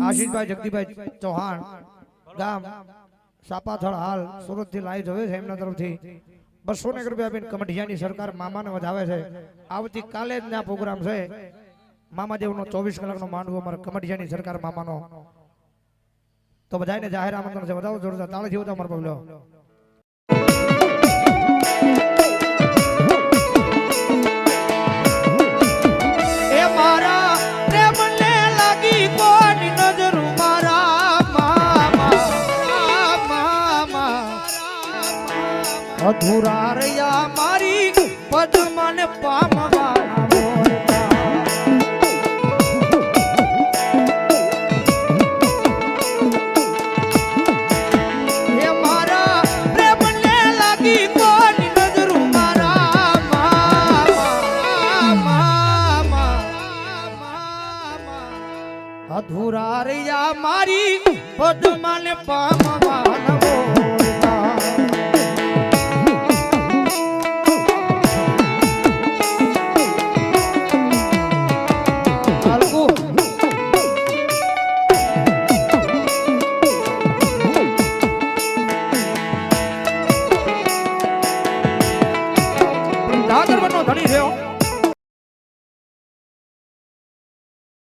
આશીષભાઈ જગદીભાઈ ચૌહાણ ગામ સાપાથળ હાલ સુરત થી લાઈવ જોવે છે એમના તરફથી 200 રૂપિયા આપીને કમઠિયાની સરકાર મામાને વધાવે છે આવતી કાલે જ ના પ્રોગ્રામ છે મામાદેવનો 24 કલાકનો માંડવો અમારા કમઠિયાની સરકાર મામાનો તો બધાને જાહેર આમંત્રણ છે વધાવો જોરદાર તાળીથી વધાવો મારો પગલો એ મારા પ્રેમને લાગી કોની નજર અધૂરા રહ્યા મારી પદ્મને પામવા હે મારા પ્રેમને લાગી કોની નજર મારા અધૂરા રહ્યા મારી પદ્મને પામવા